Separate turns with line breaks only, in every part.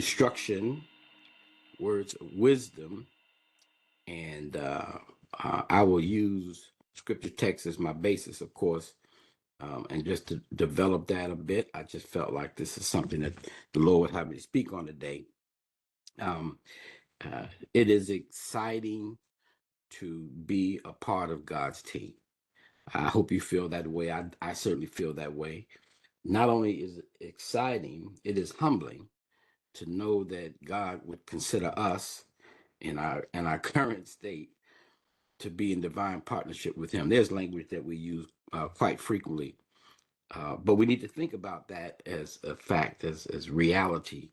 instruction, words of wisdom, and I will use scripture text as my basis, of course. And just to develop that a bit, I just felt like this is something that the Lord would have me to speak on today. Um, it is exciting to be a part of God's team. I hope you feel that way. I certainly feel that way. Not only is it exciting, it is humbling to know that God would consider us in our current state to be in divine partnership with Him. There's language that we use quite frequently, but we need to think about that as a fact, as reality,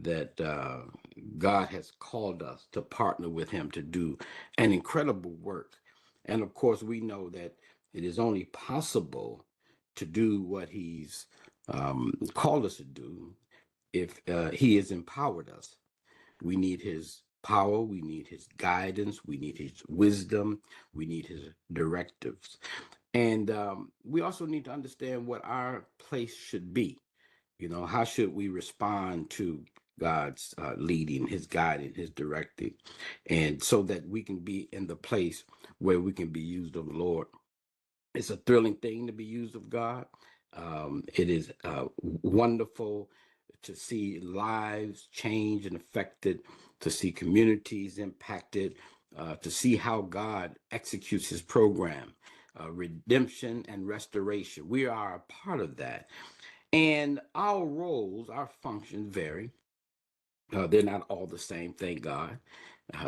that God has called us to partner with Him to do an incredible work. And of course, we know that it is only possible to do what He's called us to do if He has empowered us. We need His power, we need His guidance, we need His wisdom, we need His directives. And we also need to understand what our place should be. How should we respond to God's leading, His guiding, His directing, and so that we can be in the place where we can be used of the Lord. It's a thrilling thing to be used of God. It is wonderful to see lives changed and affected, to see communities impacted, to see how God executes His program, redemption and restoration. We are a part of that. And our roles, our functions vary. They're not all the same, thank God.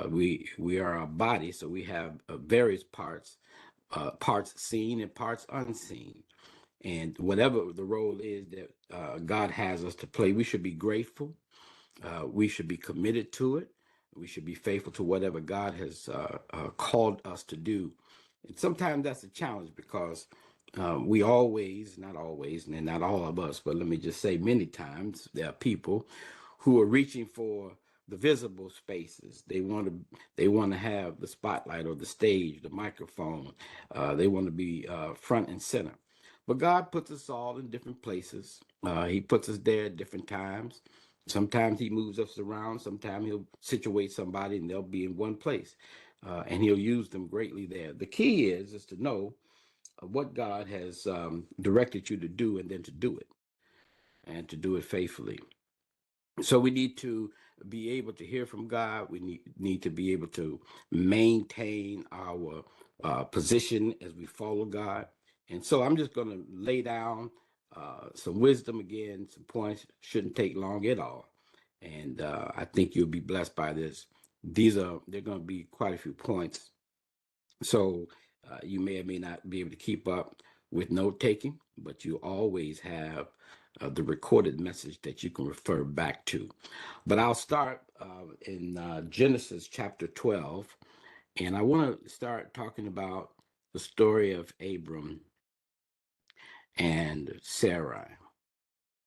We are a body, so we have various parts, parts seen and parts unseen. And whatever the role is that God has us to play, we should be grateful. We should be committed to it. We should be faithful to whatever God has called us to do. And sometimes that's a challenge because we always, not always, and not all of us, but let me just say many times there are people who are reaching for the visible spaces. They want to have the spotlight or the stage, the microphone. They want to be front and center. But God puts us all in different places. He puts us there at different times. Sometimes He moves us around. Sometimes He'll situate somebody and they'll be in one place, and He'll use them greatly there. The key is to know what God has directed you to do, and then to do it, and to do it faithfully. So we need to be able to hear from God. We need to be able to maintain our position as we follow God. And so I'm just going to lay down some wisdom again, some points. Shouldn't take long at all. And I think you'll be blessed by this. They're going to be quite a few points. So you may or may not be able to keep up with note taking, but you always have the recorded message that you can refer back to. But I'll start in Genesis chapter 12, and I want to start talking about the story of Abram and Sarai.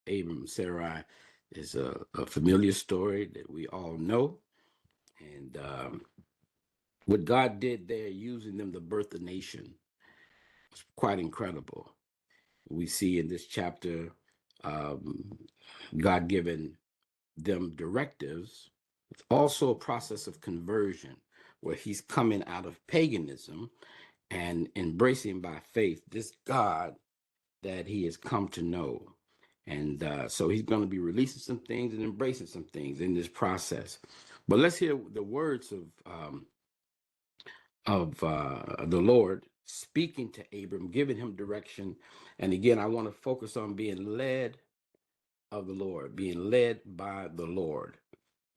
Abram and Sarai is a familiar story that we all know, and what God did there, using them to birth a nation, was quite incredible. We see in this chapter um, God giving them directives. It's also a process of conversion where He's coming out of paganism and embracing by faith this God that He has come to know. And so He's going to be releasing some things and embracing some things in this process. But let's hear the words of the Lord speaking to Abram, giving him direction. And again, I want to focus on being led of the Lord, being led by the Lord.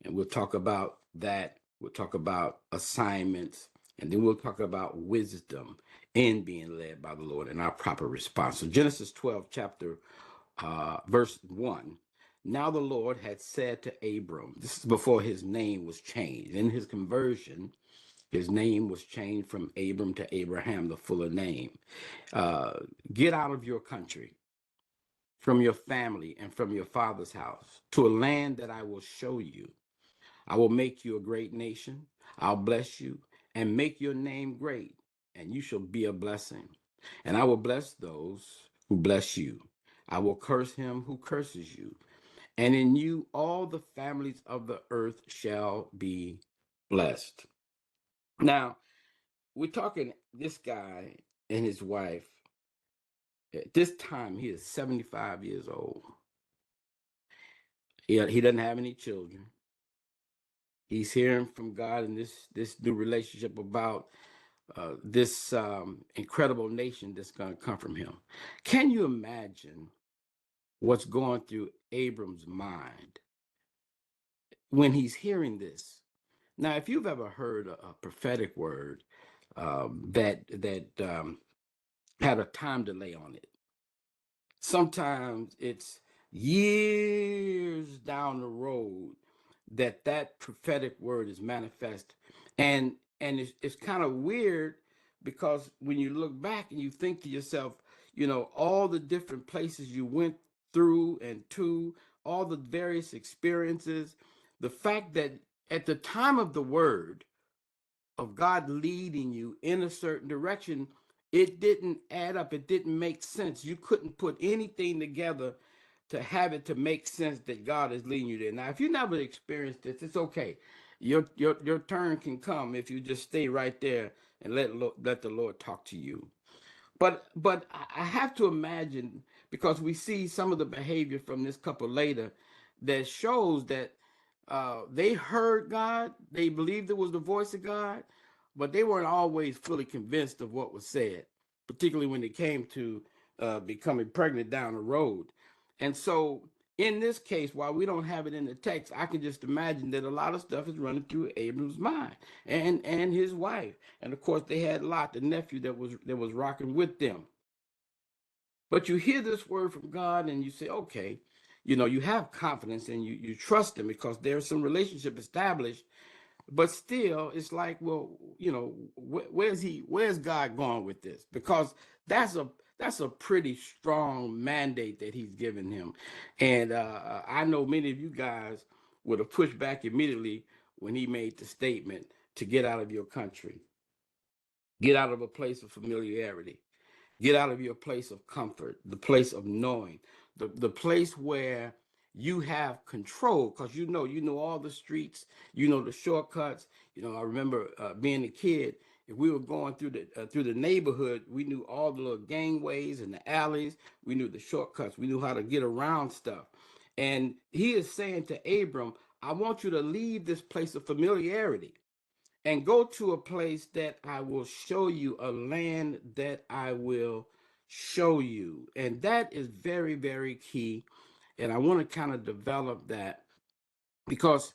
And we'll talk about that. We'll talk about assignments, and then we'll talk about wisdom in being led by the Lord and our proper response. So Genesis 12, chapter verse 1. Now the Lord had said to Abram, this is before his name was changed. In his conversion, his name was changed from Abram to Abraham, the fuller name. Uh, get out of your country, from your family, and from your father's house, to a land that I will show you. I will make you a great nation. I'll bless you and make your name great, and you shall be a blessing. And I will bless those who bless you. I will curse him who curses you, and in you all the families of the earth shall be blessed. Now, we're talking this guy and his wife. At this time, he is 75 years old. He doesn't have any children. He's hearing from God in this new relationship about this incredible nation that's going to come from him. Can you imagine what's going through Abram's mind when he's hearing this? Now, if you've ever heard a prophetic word that had a time delay on it, sometimes it's years down the road that prophetic word is manifest, and it's kind of weird because when you look back and you think to yourself, all the different places you went through and to, all the various experiences, the fact that at the time of the word of God leading you in a certain direction, it didn't add up. It didn't make sense. You couldn't put anything together to have it to make sense that God is leading you there. Now, if you never experienced this, it's okay. Your turn can come if you just stay right there and let the Lord talk to you. But I have to imagine, because we see some of the behavior from this couple later that shows that they heard God, they believed it was the voice of God, but they weren't always fully convinced of what was said, particularly when it came to becoming pregnant down the road. And so in this case, while we don't have it in the text, I can just imagine that a lot of stuff is running through Abram's mind and his wife. And of course, they had Lot, the nephew that was rocking with them. But you hear this word from God and you say, okay, you have confidence and you trust him because there's some relationship established. But still, it's like, well, where's God going with this? Because that's a pretty strong mandate that he's given him. And I know many of you guys would have pushed back immediately when he made the statement to get out of your country, get out of a place of familiarity, get out of your place of comfort, the place of knowing, the place where you have control, because you know all the streets, you know the shortcuts. I remember being a kid. If we were going through the neighborhood, we knew all the little gangways and the alleys. We knew the shortcuts. We knew how to get around stuff. And he is saying to Abram, I want you to leave this place of familiarity and go to a place that I will show you, a land that I will show you. And that is very, very key. And I want to kind of develop that because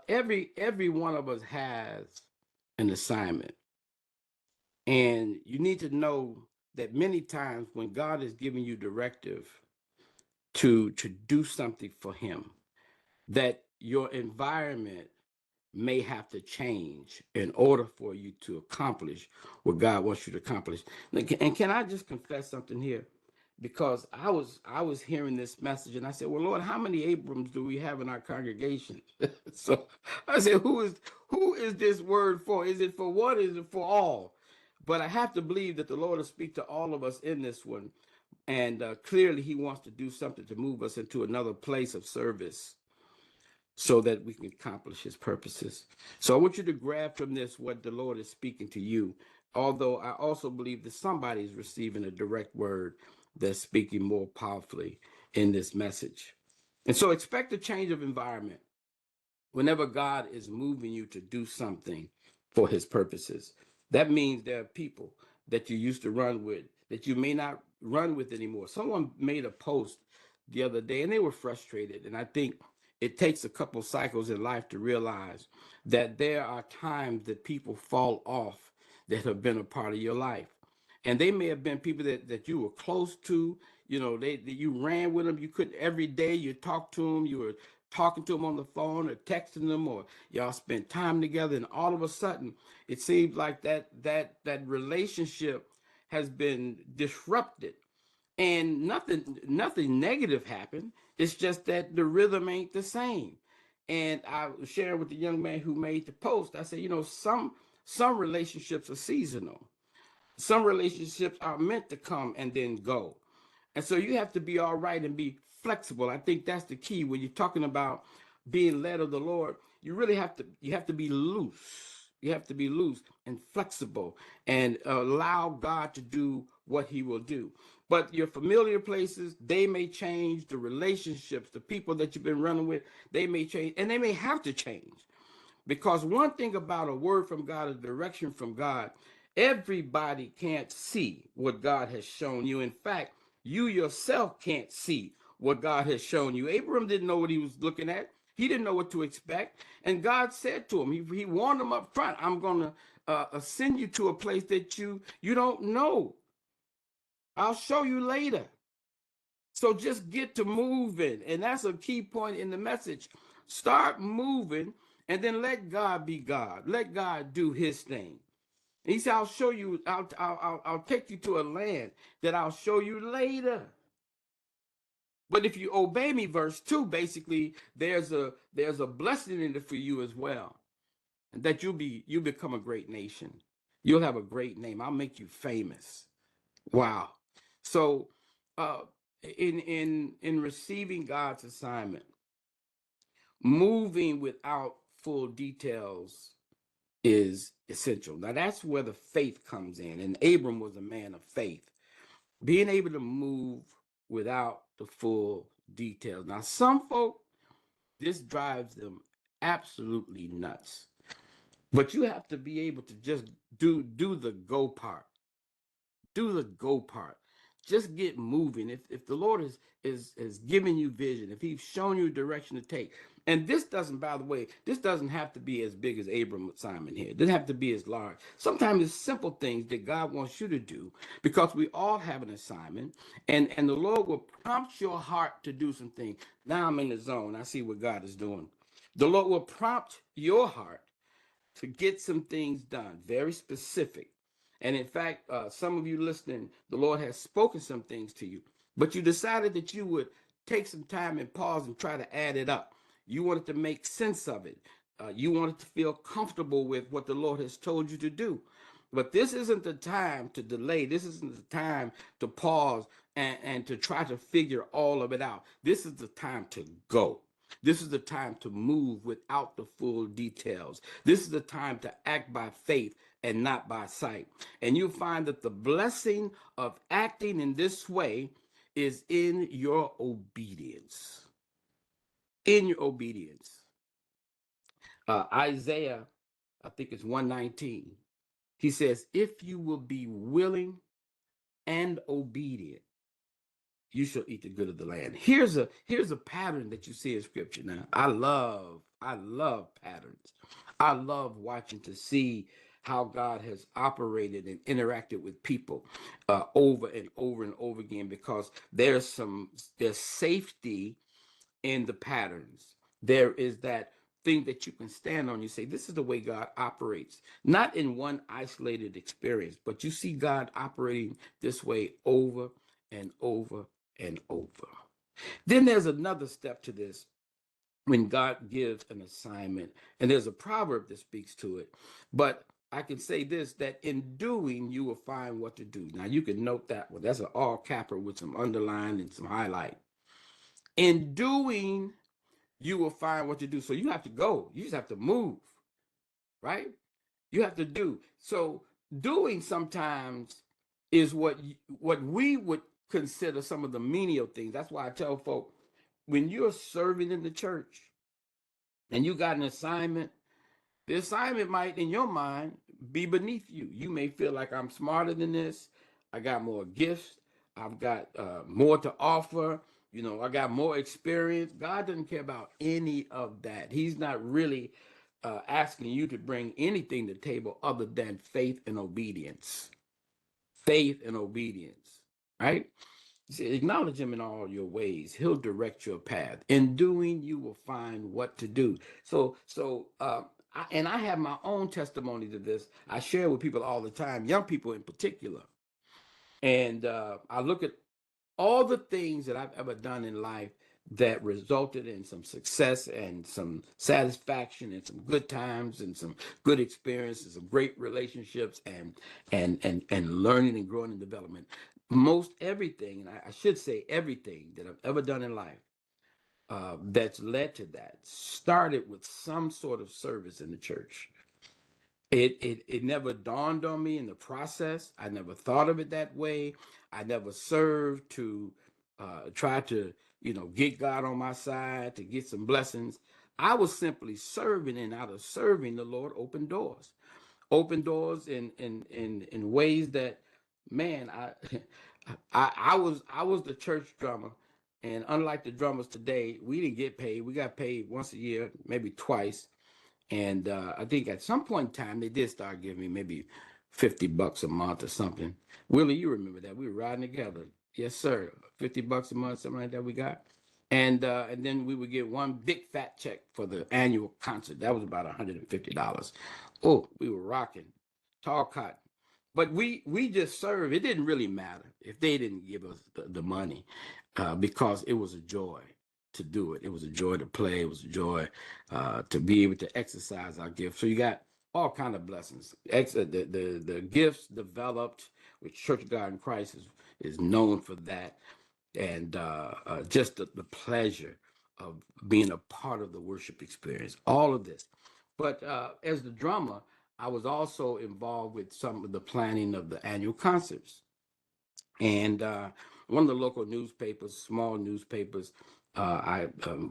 every one of us has an assignment. And you need to know that many times when God is giving you directive to do something for him, that your environment may have to change in order for you to accomplish what God wants you to accomplish. And can I just confess something here? Because I was hearing this message and I said, well, Lord, how many Abrams do we have in our congregation? So I said, who is this word for? Is it for one? Is it for all? But I have to believe that the Lord will speak to all of us in this one. And clearly he wants to do something to move us into another place of service so that we can accomplish his purposes. So I want you to grab from this what the Lord is speaking to you. Although I also believe that somebody is receiving a direct word that's speaking more powerfully in this message. And so expect a change of environment whenever God is moving you to do something for his purposes. That means there are people that you used to run with that you may not run with anymore. Someone made a post the other day and they were frustrated. And I think it takes a couple cycles in life to realize that there are times that people fall off that have been a part of your life. And they may have been people that you were close to, you ran with them. You couldn't every day you talked to them, you were talking to them on the phone or texting them, or y'all spent time together, and all of a sudden it seems like that relationship has been disrupted, and nothing negative happened. It's just that the rhythm ain't the same. And I was sharing with the young man who made the post. I said, some relationships are seasonal. Some relationships are meant to come and then go. And so you have to be all right and be flexible. I think that's the key when you're talking about being led of the Lord. You have to be loose. You have to be loose and flexible and allow God to do what he will do. But your familiar places, they may change. The relationships, the people that you've been running with, they may change, and they may have to change. Because one thing about a word from God, a direction from God, everybody can't see what God has shown you. In fact, you yourself can't see what God has shown you. Abraham didn't know what he was looking at. He didn't know what to expect. And God said to him, he warned him up front, I'm going to send you to a place that you don't know. I'll show you later. So just get to moving. And that's a key point in the message. Start moving and then let God be God. Let God do his thing. And he said, I'll show you, I'll take you to a land that I'll show you later. But if you obey me, verse 2, basically, there's a blessing in it for you as well. And that you'll become a great nation. You'll have a great name. I'll make you famous. Wow. So uh in receiving God's assignment, moving without full details is essential. Now that's where the faith comes in. And Abram was a man of faith, being able to move without the full details. Now, some folk, this drives them absolutely nuts. But you have to be able to just do the go part. Do the go part. Just get moving. If the Lord is giving you vision, if he's shown you direction to take, and this doesn't, by the way, this doesn't have to be as big as Abram's assignment here. It doesn't have to be as large. Sometimes it's simple things that God wants you to do, because we all have an assignment, and the Lord will prompt your heart to do some things. Now I'm in the zone. I see what God is doing. The Lord will prompt your heart to get some things done, very specific. And in fact, some of you listening, the Lord has spoken some things to you, but you decided that you would take some time and pause and try to add it up. You wanted to make sense of it. You wanted to feel comfortable with what the Lord has told you to do. But this isn't the time to delay. This isn't the time to pause and to try to figure all of it out. This is the time to go. This is the time to move without the full details. This is the time to act by faith and not by sight. And you find that the blessing of acting in this way is in your obedience. In your obedience. Isaiah, I think it's 119. He says, if you will be willing and obedient, you shall eat the good of the land. Here's a pattern that you see in scripture. Now, I love patterns. I love watching to see how God has operated and interacted with people over and over and over again, because there's safety in the patterns. There is that thing that you can stand on. You say, this is the way God operates, not in one isolated experience, but you see God operating this way over and over and over. Then there's another step to this when God gives an assignment, and there's a proverb that speaks to it. But I can say this, that in doing, you will find what to do. Now, you can note that one. That's an all capper with some underline and some highlight. In doing, you will find what to do. So you have to go. You just have to move, right? You have to do. So doing sometimes is what we would consider some of the menial things. That's why I tell folk, when you're serving in the church and you got an assignment, the assignment might, in your mind, be beneath you. You may feel like, I'm smarter than this. I got more gifts. I've got more to offer. I got more experience. God doesn't care about any of that. He's not really asking you to bring anything to the table other than faith and obedience. Faith and obedience, right? He said, acknowledge him in all your ways. He'll direct your path. In doing, you will find what to do. And I have my own testimony to this. I share with people all the time, young people in particular. And I look at all the things that I've ever done in life that resulted in some success and some satisfaction and some good times and some good experiences, some great relationships and learning and growing and development. most everything, and I should say everything that I've ever done in life that's led to that started with some sort of service in the church. It never dawned on me in the process. I never thought of it that way. I never served to try to, get God on my side to get some blessings. I was simply serving, and out of serving, the Lord opened doors in ways that, man, I was the church drummer, and unlike the drummers today, we didn't get paid. We got paid once a year, maybe twice, and I think at some point in time they did start giving me maybe $50 a month or something. Willie, you remember that we were riding together? Yes, sir. $50 a month, something like that. We got. And then we would get one big fat check for the annual concert. That was about $150. Oh, we were rocking, tall cotton. But we just served. It didn't really matter if they didn't give us the money, because it was a joy to do it. It was a joy to play. It was a joy to be able to exercise our gift. So you got all kind of blessings. The gifts developed, which Church of God in Christ is known for that, and just the pleasure of being a part of the worship experience, all of this. But as the drummer, I was also involved with some of the planning of the annual concerts. And one of the local newspapers, small newspapers, I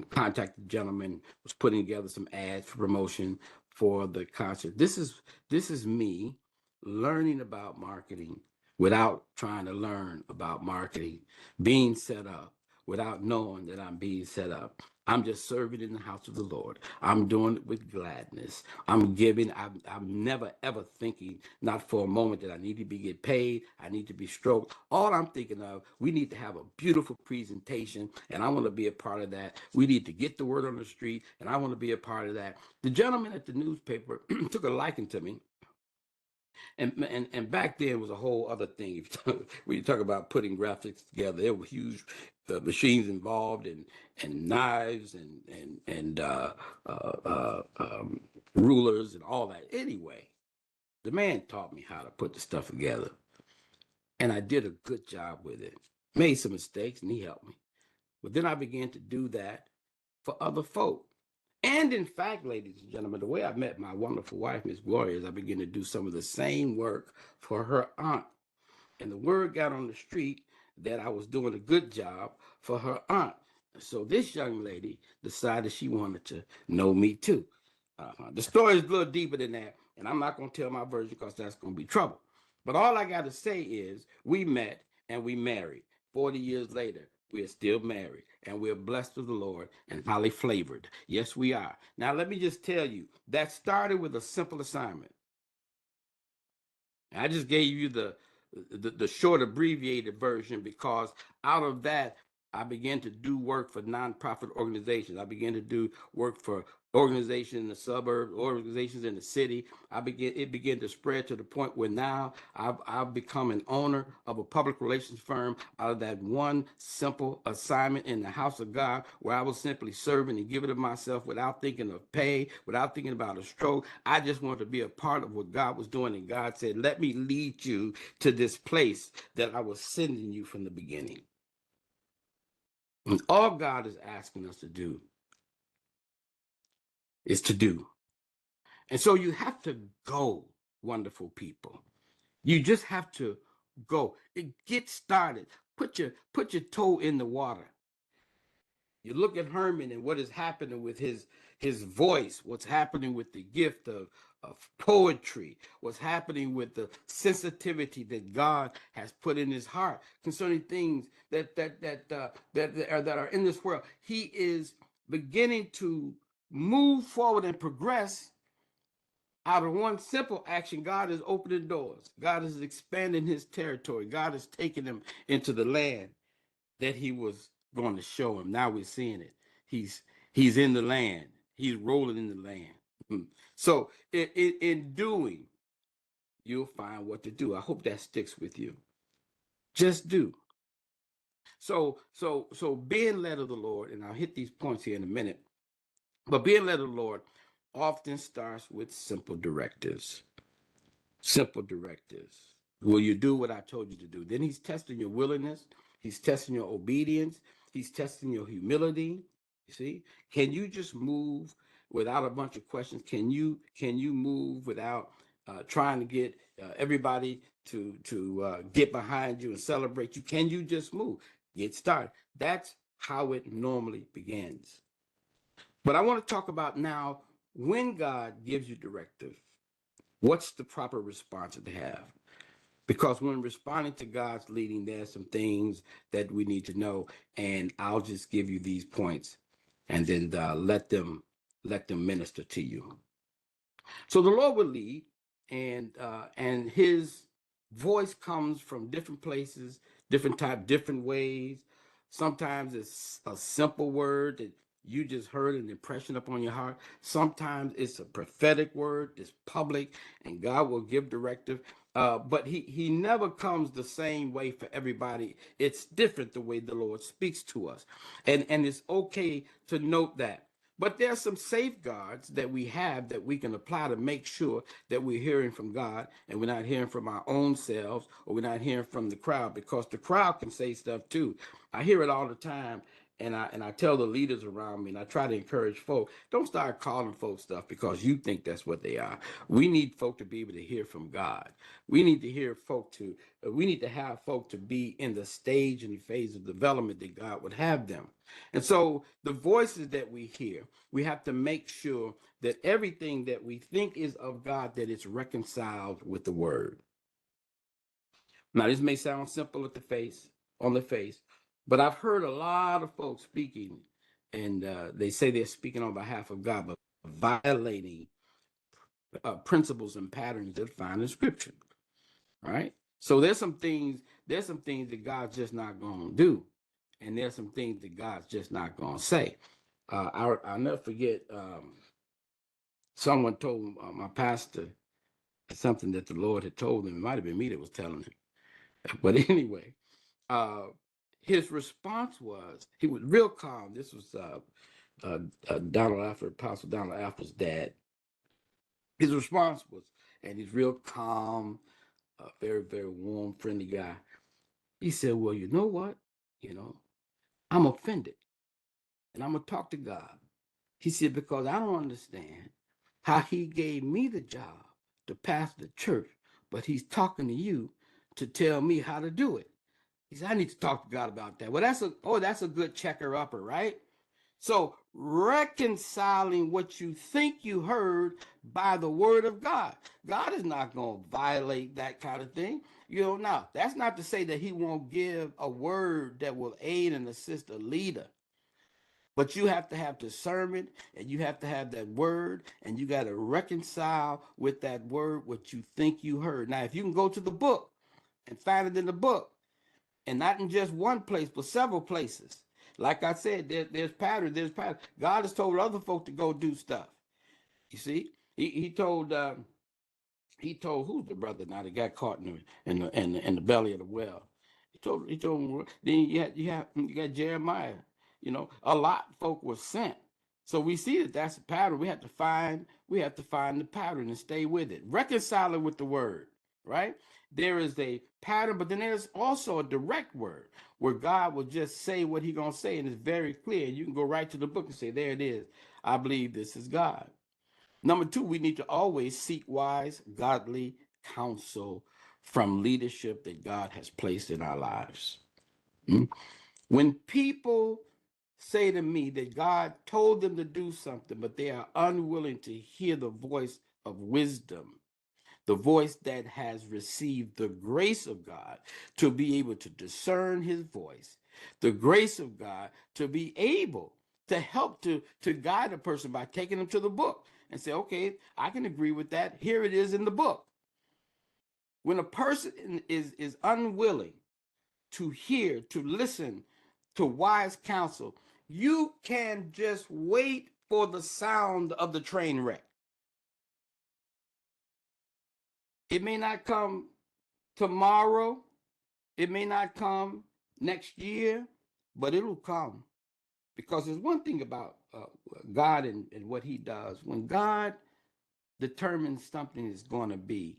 contacted the gentleman, was putting together some ads for promotion for the concert. This is me learning about marketing without trying to learn about marketing, being set up without knowing that I'm being set up. I'm just serving in the house of the Lord. I'm doing it with gladness. I'm giving. I'm never ever thinking, not for a moment, that I need to be get paid. I need to be stroked. All I'm thinking of, we need to have a beautiful presentation, and I want to be a part of that. We need to get the word on the street, and I want to be a part of that. The gentleman at the newspaper took a liking to me. And back then was a whole other thing. When you talk about putting graphics together, there were huge machines involved, and knives and rulers and all that. Anyway, the man taught me how to put the stuff together, and I did a good job with it. Made some mistakes, and he helped me. But then I began to do that for other folk. And in fact, ladies and gentlemen, the way I met my wonderful wife, Miss Gloria, is I began to do some of the same work for her aunt. And the word got on the street that I was doing a good job for her aunt. So this young lady decided she wanted to know me too. The story is a little deeper than that, and I'm not going to tell my version because that's going to be trouble. But all I got to say is we met and we married. 40 years later, we are still married, and we're blessed with the Lord and highly flavored. Yes, we are. Now, let me just tell you, that started with a simple assignment. I just gave you the short abbreviated version because out of that, I began to do work for nonprofit organizations. I began to do work for organizations in the suburbs, organizations in the city. It began to spread to the point where now I've become an owner of a public relations firm out of that one simple assignment in the house of God, where I was simply serving and giving of myself without thinking of pay, without thinking about a stroke. I just wanted to be a part of what God was doing, and God said, "Let me lead you to this place that I was sending you from the beginning." And all God is asking us to do is to do. And so you have to go, wonderful people. You just have to go. Get started. Put your toe in the water. You look at Herman and what is happening with his voice, what's happening with the gift of poetry, what's happening with the sensitivity that God has put in his heart concerning things that are in this world. He is beginning to move forward and progress out of one simple action. God is opening doors. God is expanding his territory. God is taking him into the land that he was going to show him. Now we're seeing it. He's in the land. He's rolling in the land. So in doing, you'll find what to do. I hope that sticks with you. Just do. So being led of the Lord, and I'll hit these points here in a minute, but being led of the Lord often starts with simple directives. Simple directives. Will you do what I told you to do? Then he's testing your willingness. He's testing your obedience. He's testing your humility. You see, can you just move without a bunch of questions? Can you move without trying to get everybody to get behind you and celebrate you? Can you just move? Get started. That's how it normally begins. But I want to talk about now when God gives you directive, what's the proper response to have? Because when responding to God's leading, there's some things that we need to know, and I'll just give you these points, and then let them minister to you. So the Lord will lead, and His voice comes from different places, different ways. Sometimes it's a simple word that you just heard an impression upon your heart. Sometimes it's a prophetic word that's public, and God will give directive. But he never comes the same way for everybody. It's different the way the Lord speaks to us, and it's okay to note that. But there are some safeguards that we have that we can apply to make sure that we're hearing from God and we're not hearing from our own selves, or we're not hearing from the crowd, because the crowd can say stuff too. I hear it all the time. And I tell the leaders around me, and I try to encourage folk, don't start calling folks stuff because you think that's what they are. We need folk to be able to hear from God. We need to hear folk to, we need to have folk to be in the stage and the phase of development that God would have them. And so the voices that we hear, we have to make sure that everything that we think is of God, that it's reconciled with the word. Now, this may sound simple at the face, on the face, but I've heard a lot of folks speaking, and they say they're speaking on behalf of God, but violating principles and patterns that find in Scripture. Right? So there's some things that God's just not going to do, and there's some things that God's just not going to say. I'll never forget. Someone told my pastor something that the Lord had told him. It might have been me that was telling him, but anyway, uh, his response was, he was real calm. This was Donald Alford, Apostle Donald Alford's dad. His response was, and he's real calm, very, very warm, friendly guy. He said, well, you know what? You know, I'm offended, and I'm going to talk to God. He said, because I don't understand how he gave me the job to pastor the church, but he's talking to you to tell me how to do it. He said, I need to talk to God about that. Well, that's a good checker upper, right? So reconciling what you think you heard by the word of God. God is not going to violate that kind of thing. Now that's not to say that he won't give a word that will aid and assist a leader. But you have to have discernment, and you have to have that word, and you got to reconcile with that word what you think you heard. Now, if you can go to the book and find it in the book, and not in just one place, but several places. Like I said, there's patterns. There's patterns. God has told other folk to go do stuff. You see, he told who's the brother now that got caught in the belly of the well. He told him. Then you got Jeremiah. A lot of folk were sent. So we see that that's a pattern. We have to find the pattern and stay with it. Reconcile it with the word, right? There is a pattern, but then there's also a direct word where God will just say what He's gonna say, and it's very clear. You can go right to the book and say, there it is. I believe this is God. Number two, we need to always seek wise, godly counsel from leadership that God has placed in our lives. Mm? When people say to me that God told them to do something, but they are unwilling to hear the voice of wisdom, the voice that has received the grace of God to be able to discern his voice, the grace of God to be able to help to guide a person by taking them to the book and say, okay, I can agree with that. Here it is in the book. When a person is unwilling to hear, to listen to wise counsel, you can just wait for the sound of the train wreck. It may not come tomorrow, it may not come next year, but it'll come. Because there's one thing about God and what he does. When God determines something is going to be,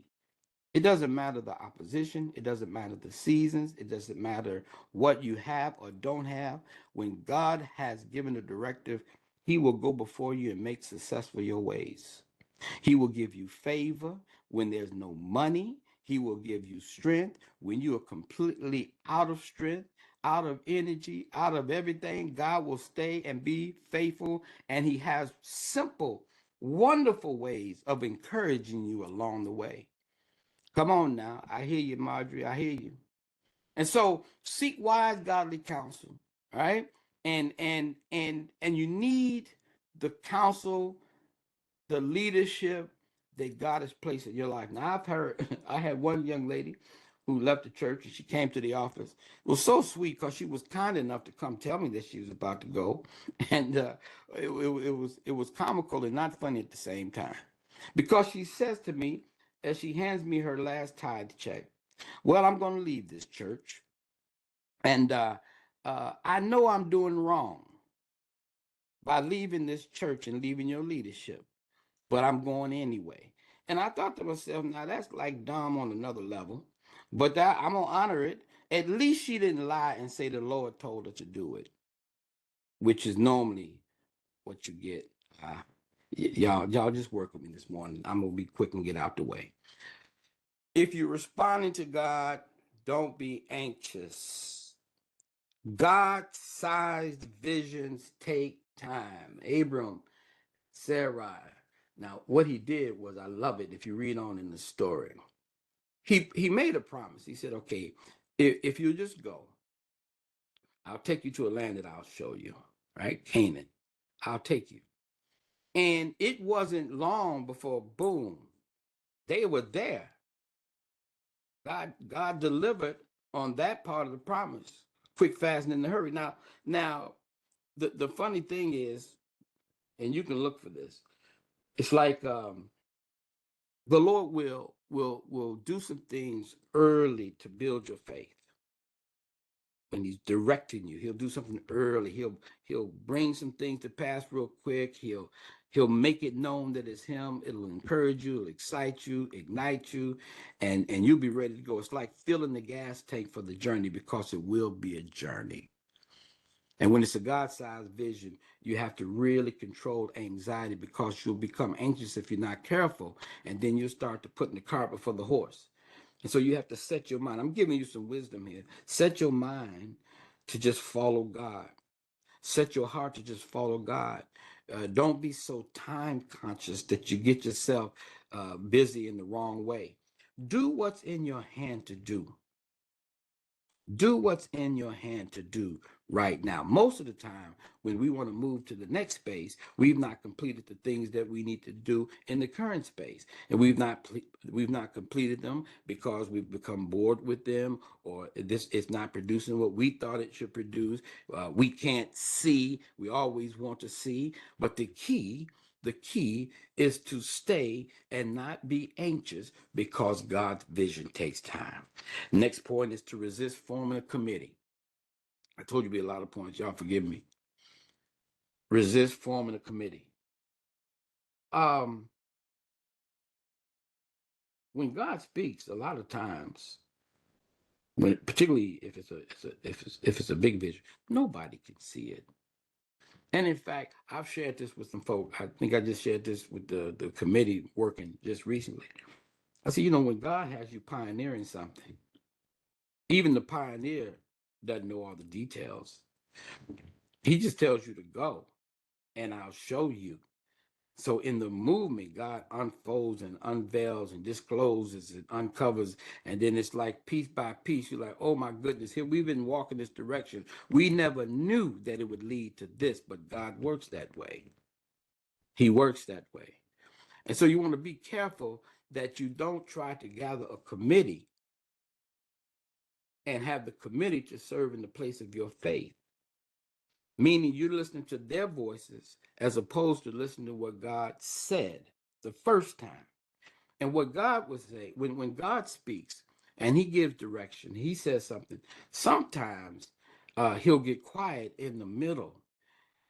It doesn't matter the opposition. It doesn't matter the seasons. It doesn't matter what you have or don't have. When God has given a directive, he will go before you and make successful your ways. He will give you favor when there's no money. He will give you strength when you are completely out of strength, out of energy, out of everything. God will stay and be faithful, and he has simple, wonderful ways of encouraging you along the way. Come on now. I hear you, Marjorie. I hear you. And so seek wise godly counsel, right? And you need the counsel, the leadership that God has placed in your life. Now I've heard I had one young lady who left the church and she came to the office. It was so sweet because she was kind enough to come tell me that she was about to go. And it was comical and not funny at the same time. Because she says to me, as she hands me her last tithe check, well, I'm going to leave this church. And I know I'm doing wrong by leaving this church and leaving your leadership, but I'm going anyway. And I thought to myself, now that's like dumb on another level, but that I'm going to honor it. At least she didn't lie and say the Lord told her to do it, which is normally what you get. Uh, y'all just work with me this morning. I'm going to be quick and get out the way. If you're responding to God, don't be anxious. God-sized visions take time. Abram, Sarai. Now, what he did was, I love it if you read on in the story. He made a promise. He said, okay, if you just go, I'll take you to a land that I'll show you, right? Canaan. I'll take you. And it wasn't long before, boom, they were there. God delivered on that part of the promise, quick, fast, and in a hurry. Now, the funny thing is, and you can look for this. It's like the Lord will do some things early to build your faith. When he's directing you, he'll do something early. He'll bring some things to pass real quick. He'll make it known that it's him. It'll encourage you, it'll excite you, ignite you, and you'll be ready to go. It's like filling the gas tank for the journey, because it will be a journey. And when it's a God-sized vision, you have to really control anxiety, because you'll become anxious if you're not careful, and then you'll start to put in the cart before the horse. And so you have to set your mind. I'm giving you some wisdom here. Set your mind to just follow God. Set your heart to just follow God. Don't be so time conscious that you get yourself busy in the wrong way. Do what's in your hand to do. Do what's in your hand to do right now. Most of the time, when we want to move to the next space, we've not completed the things that we need to do in the current space, and we've not completed them because we've become bored with them, or this is not producing what we thought it should produce. We can't see. We always want to see, but the key is to stay and not be anxious, because God's vision takes time. Next point is to resist forming a committee. I told you be a lot of points. Y'all forgive me. Resist forming a committee. Um, when God speaks, a lot of times, particularly if it's a big vision, nobody can see it. And in fact, I've shared this with some folk. I think I just shared this with the committee working just recently. I said, when God has you pioneering something, even the pioneer doesn't know all the details. He just tells you to go, and I'll show you. So in the movement, God unfolds and unveils and discloses and uncovers. And then it's like piece by piece, you're like, oh my goodness, here we've been walking this direction. We never knew that it would lead to this, but God works that way. He works that way. And so you want to be careful that you don't try to gather a committee and have the committee to serve in the place of your faith, meaning you're listening to their voices as opposed to listening to what God said the first time. And what God would say, when God speaks and he gives direction, he says something, sometimes he'll get quiet in the middle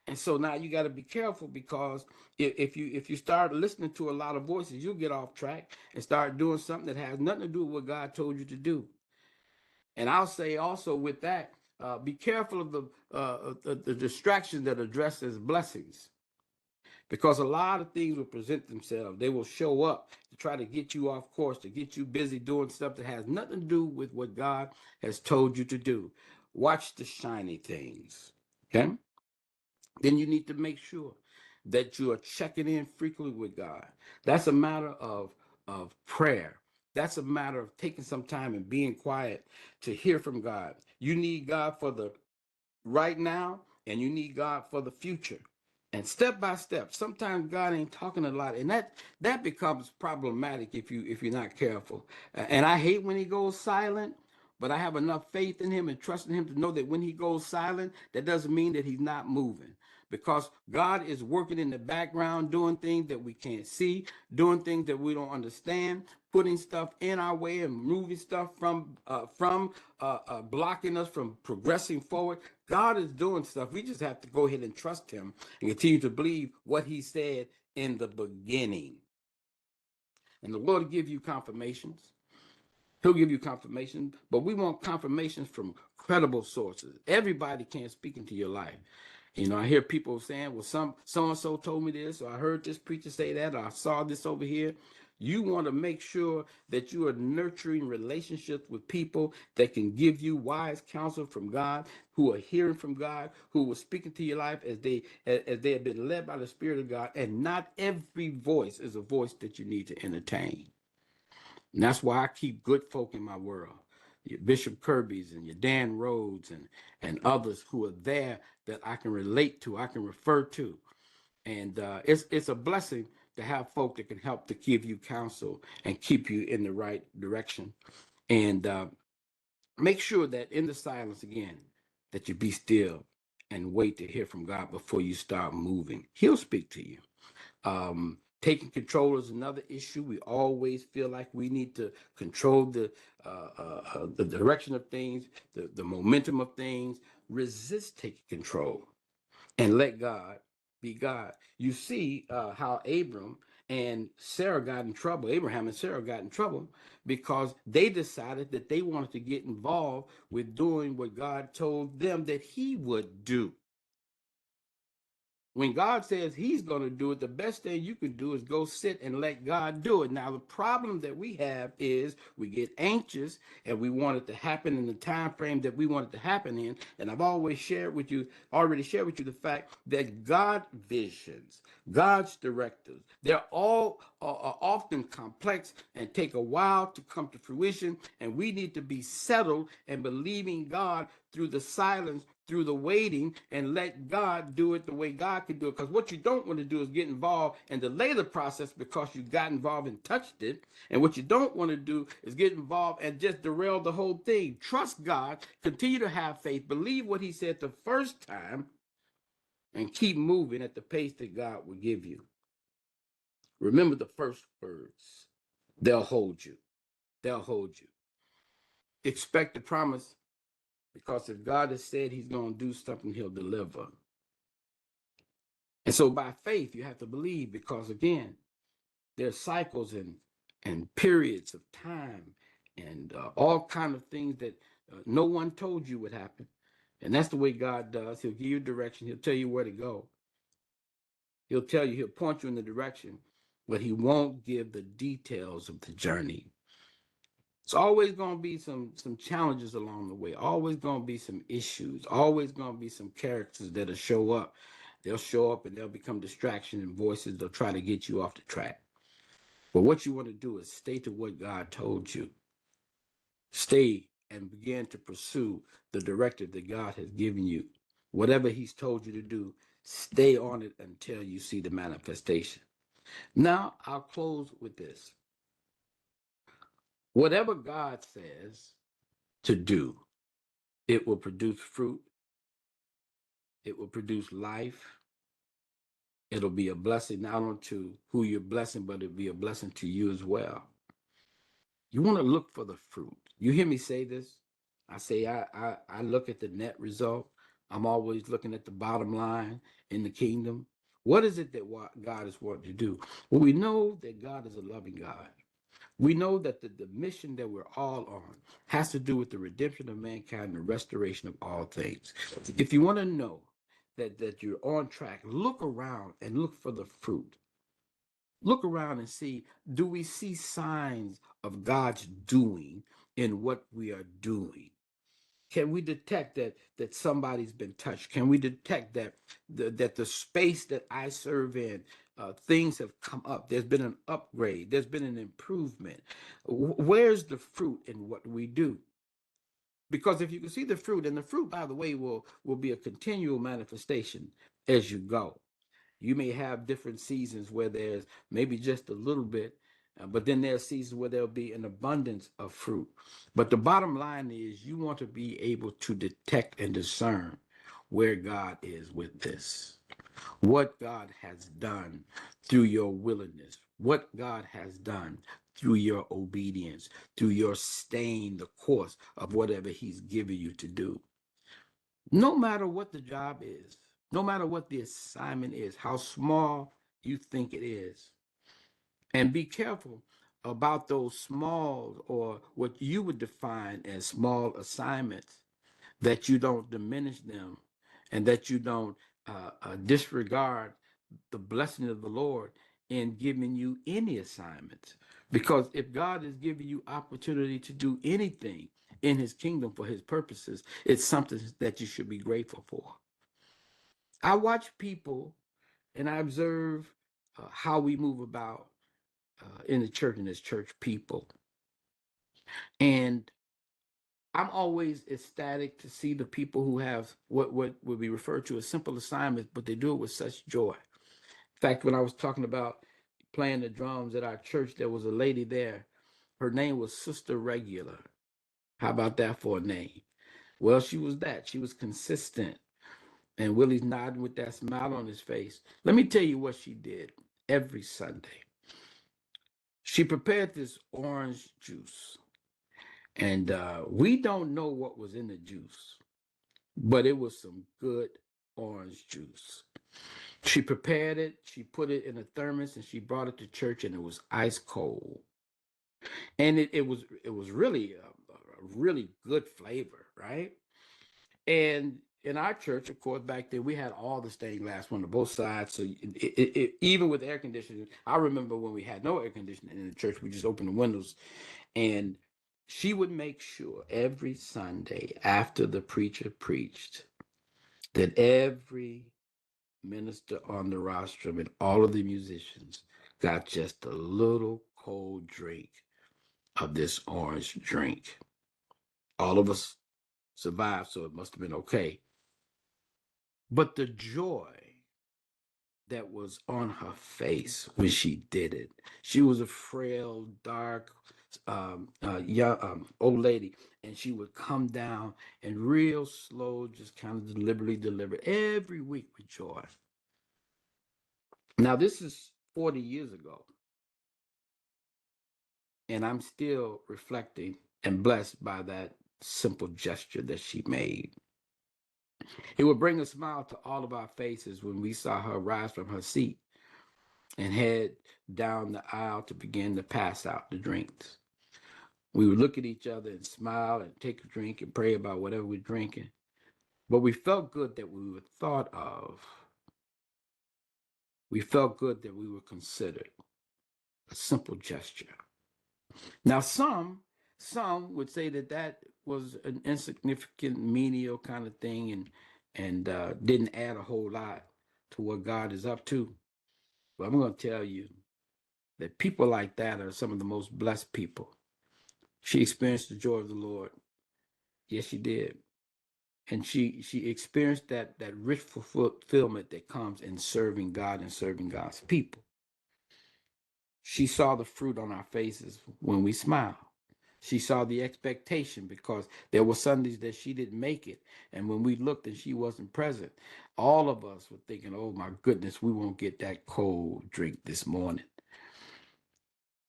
And so now you got to be careful, because if you start listening to a lot of voices, you'll get off track and start doing something that has nothing to do with what God told you to do. And I'll say also with that, be careful of the distractions that are dressed as blessings, because a lot of things will present themselves. They will show up to try to get you off course, to get you busy doing stuff that has nothing to do with what God has told you to do. Watch the shiny things. Okay? Then you need to make sure that you are checking in frequently with God. That's a matter of prayer. That's a matter of taking some time and being quiet to hear from God. You need God for the right now, and you need God for the future. And step by step, sometimes God ain't talking a lot, and that becomes problematic if you're not careful. And I hate when he goes silent, but I have enough faith in him and trust in him to know that when he goes silent, that doesn't mean that he's not moving, because God is working in the background, doing things that we can't see, doing things that we don't understand, putting stuff in our way and moving stuff from blocking us from progressing forward. God is doing stuff. We just have to go ahead and trust him and continue to believe what he said in the beginning. And the Lord will give you confirmations. He'll give you confirmation, but we want confirmations from credible sources. Everybody can't speak into your life. You know, I hear people saying, well, so and so told me this, or I heard this preacher say that, or I saw this over here. You want to make sure that you are nurturing relationships with people that can give you wise counsel from God, who are hearing from God, who will speak into your life as they have been led by the Spirit of God. And not every voice is a voice that you need to entertain. And that's why I keep good folk in my world. Your Bishop Kirby's and your Dan Rhodes and others who are there that I can relate to, I can refer to. And it's a blessing to have folk that can help to give you counsel and keep you in the right direction. And make sure that in the silence again, that you be still and wait to hear from God before you start moving. He'll speak to you. Taking control is another issue. We always feel like we need to control the direction of things, the momentum of things. Resist taking control and let God be God. You see how Abram and Sarah got in trouble. Abraham and Sarah got in trouble because they decided that they wanted to get involved with doing what God told them that he would do. When God says he's going to do it, the best thing you can do is go sit and let God do it. Now, the problem that we have is we get anxious and we want it to happen in the time frame that we want it to happen in. And I've already shared with you the fact that God visions, God's directives, they're all are often complex and take a while to come to fruition. And we need to be settled and believing God through the silence, through the waiting, and let God do it the way God can do it. Because what you don't want to do is get involved and delay the process because you got involved and touched it. And what you don't want to do is get involved and just derail the whole thing. Trust God, continue to have faith, believe what he said the first time, and keep moving at the pace that God will give you. Remember the first words. They'll hold you. They'll hold you. Expect the promise, because if God has said he's going to do something, he'll deliver. And so by faith, you have to believe, because again, there's cycles and periods of time and all kind of things that no one told you would happen. And that's the way God does. He'll give you direction. He'll tell you where to go. He'll point you in the direction, but he won't give the details of the journey. It's always going to be some challenges along the way. Always going to be some issues. Always going to be some characters that'll show up. They'll show up and they'll become distractions and voices. They'll try to get you off the track. But what you want to do is stay to what God told you. Stay and begin to pursue the directive that God has given you. Whatever he's told you to do, stay on it until you see the manifestation. Now, I'll close with this. Whatever God says to do, it will produce fruit. It will produce life. It'll be a blessing not only to who you're blessing, but it'll be a blessing to you as well. You want to look for the fruit. You hear me say this? I say I look at the net result, I'm always looking at the bottom line in the kingdom. What is it that God is wanting to do? Well, we know that God is a loving God. We know that the mission that we're all on has to do with the redemption of mankind and the restoration of all things. If you want to know that you're on track, look around and look for the fruit. Look around and see, do we see signs of God's doing in what we are doing? Can we detect that somebody's been touched? Can we detect that the space that I serve in, things have come up? There's been an upgrade. There's been an improvement. Where's the fruit in what we do? Because if you can see the fruit, and the fruit, by the way, will be a continual manifestation as you go. You may have different seasons where there's maybe just a little bit, but then there's seasons where there'll be an abundance of fruit. But the bottom line is you want to be able to detect and discern where God is with this, what God has done through your willingness, what God has done through your obedience, through your staying the course of whatever He's given you to do. No matter what the job is, no matter what the assignment is, how small you think it is, and be careful about those small or what you would define as small assignments, that you don't diminish them and that you don't disregard the blessing of the Lord in giving you any assignments. Because if God is giving you opportunity to do anything in His kingdom for His purposes, it's something that you should be grateful for. I watch people and I observe how we move about in the church and as church people. And I'm always ecstatic to see the people who have what would be referred to as simple assignments, but they do it with such joy. In fact, when I was talking about playing the drums at our church, there was a lady there. Her name was Sister Regular. How about that for a name? Well, she was that. She was consistent. And Willie's nodding with that smile on his face. Let me tell you what she did every Sunday. She prepared this orange juice. And we don't know what was in the juice, but it was some good orange juice. She prepared it, she put it in a thermos, and she brought it to church, and it was ice cold. And it was really a really good flavor, right? And in our church, of course, back then we had all the stained glass on both sides. So even with air conditioning, I remember when we had no air conditioning in the church, we just opened the windows. And she would make sure every Sunday after the preacher preached that every minister on the rostrum and all of the musicians got just a little cold drink of this orange drink. All of us survived, so it must have been okay. But the joy that was on her face when she did it. She was a frail, dark, young old lady, and she would come down and real slow, just kind of deliberately deliver every week with joy. Now, this is 40 years ago, and I'm still reflecting and blessed by that simple gesture that she made. It would bring a smile to all of our faces when we saw her rise from her seat and head down the aisle to begin to pass out the drinks. We would look at each other and smile and take a drink and pray about whatever we're drinking. But we felt good that we were thought of. We felt good that we were considered. A simple gesture. Now, some would say that that was an insignificant, menial kind of thing, and didn't add a whole lot to what God is up to. But I'm going to tell you that people like that are some of the most blessed people. She experienced the joy of the Lord. Yes, she did. And she experienced that rich fulfillment that comes in serving God and serving God's people. She saw the fruit on our faces when we smiled. She saw the expectation because there were Sundays that she didn't make it. And when we looked and she wasn't present, all of us were thinking, oh my goodness, we won't get that cold drink this morning.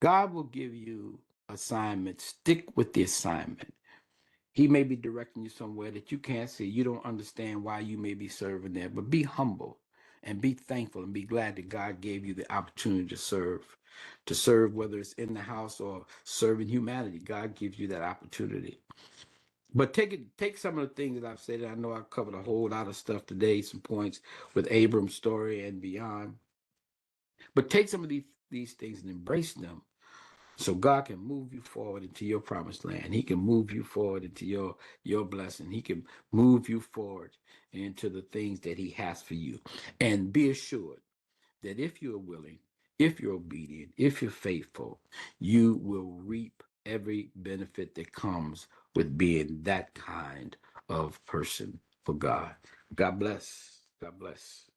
God will give you assignments. Stick with the assignment. He may be directing you somewhere that you can't see. You don't understand why you may be serving there, but be humble and be thankful and be glad that God gave you the opportunity to serve, whether it's in the house or serving humanity. God gives you that opportunity. But take some of the things that I've said. I know I covered a whole lot of stuff today, some points with Abram's story and beyond. But take some of these things and embrace them so God can move you forward into your promised land. He can move you forward into your blessing. He can move you forward into the things that he has for you. And be assured that if you're willing, if you're obedient, if you're faithful, you will reap every benefit that comes with being that kind of person for God. God bless. God bless.